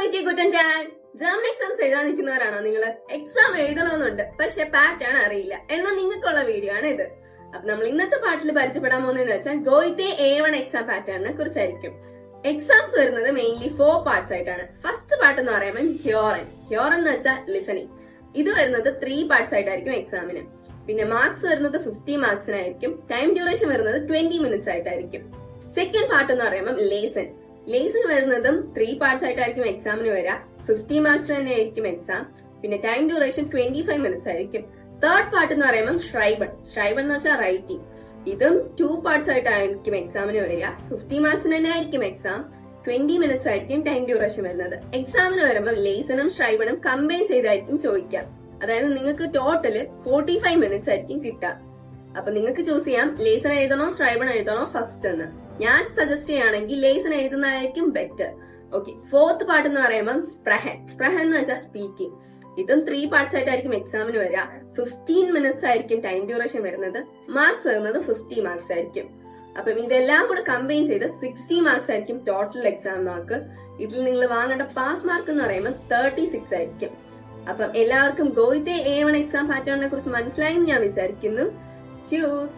ഇറ്റി Guten tag. German exams എഴുതാൻ നിൽക്കുന്നവരാണോ നിങ്ങൾ? Exam എഴുതണമെന്നുണ്ട്, പക്ഷെ പാറ്റേൺ അറിയില്ല എന്നാൽ നിങ്ങൾക്കുള്ള വീഡിയോ ആണ് ഇത്. അപ്പൊ നമ്മൾ ഇന്നത്തെ പാട്ടിൽ പരിചയപ്പെടാൻ പോകുന്നതെന്ന് വെച്ചാൽ ഗോയിത്തെ A1 എക്സാം പാറ്റേണിനെ കുറിച്ചായിരിക്കും. എക്സാംസ് വരുന്നത് മെയിൻലി 4 പാർട്സ് ആയിട്ടാണ്. ഫസ്റ്റ് പാർട്ട് എന്ന് പറയുമ്പോൾ ഹ്യോറൻ എന്ന് വെച്ചാൽ ലിസണിങ്. ഇത് വരുന്നത് 3 പാർട്സ് ആയിട്ടായിരിക്കും എക്സാമിന്. പിന്നെ മാർക്സ് വരുന്നത് 50 മാർക്സിനായിരിക്കും. ടൈം ഡ്യൂറേഷൻ വരുന്നത് 20 മിനിറ്റ്സ് ആയിട്ടായിരിക്കും. സെക്കൻഡ് പാർട്ട് എന്ന് പറയുമ്പോൾ ലേസൺ വരുന്നതും 3 പാർട്സ് ആയിട്ടായിരിക്കും എക്സാമിന് വരിക. 50 മാർക്സ് തന്നെ ആയിരിക്കും എക്സാം. പിന്നെ ടൈം ഡ്യൂറേഷൻ 25 മിനിറ്റ്സ് ആയിരിക്കും. തേർഡ് പാർട്ട് എന്ന് പറയുമ്പോൾ ഷ്രൈബൺ എന്ന് വെച്ചാൽ റൈറ്റിംഗ്. ഇതും 2 പാർട്സ് ആയിട്ടായിരിക്കും എക്സാമിന് വരിക. 50 മാർക്സിന് തന്നെ ആയിരിക്കും എക്സാം. 20 മിനിറ്റ്സ് ആയിരിക്കും ടൈം ഡ്യൂറേഷൻ വരുന്നത്. എക്സാമിന് വരുമ്പോൾ ലേസണും ഷ്രൈബണും കമ്പൈൻ ചെയ്തായിരിക്കും ചോദിക്കാം. അതായത് നിങ്ങൾക്ക് ടോട്ടല് 45 മിനിറ്റ്സ് ആയിരിക്കും കിട്ടുക. അപ്പൊ നിങ്ങൾക്ക് ചൂസ് ചെയ്യാം ലേസൺ എഴുതണോ ഷ്രൈബൺ എഴുതണോ ഫസ്റ്റ് എന്ന്. ഞാൻ സജസ്റ്റ് ചെയ്യുകയാണെങ്കിൽ ലേസൺ എഴുതുന്നതായിരിക്കും ബെറ്റർ. ഓക്കെ, ഫോർത്ത് പാർട്ട് എന്ന് പറയുമ്പോൾ സ്പ്രഹൻ എന്ന് വെച്ചാൽ സ്പീക്കിംഗ്. ഇതും 3 പാർട്സ് ആയിട്ടായിരിക്കും എക്സാമിന് വരിക. 15 മിനിറ്റ്സ് ആയിരിക്കും ടൈം ഡ്യൂറേഷൻ വരുന്നത്. മാർക്സ് വരുന്നത് 50 മാർക്സ് ആയിരിക്കും. അപ്പം ഇതെല്ലാം കൂടെ കമ്പൈൻ ചെയ്ത് 60 മാർക്സ് ആയിരിക്കും ടോട്ടൽ എക്സാം മാർക്ക്. ഇതിൽ നിങ്ങൾ വാങ്ങേണ്ട പാസ് മാർക്ക് എന്ന് പറയുമ്പോൾ 36 ആയിരിക്കും. അപ്പം എല്ലാവർക്കും ഗോയിത്തെ A1 എക്സാം പാറ്റേണിനെ കുറിച്ച് മനസ്സിലായി എന്ന് ഞാൻ വിചാരിക്കുന്നു. Cheers!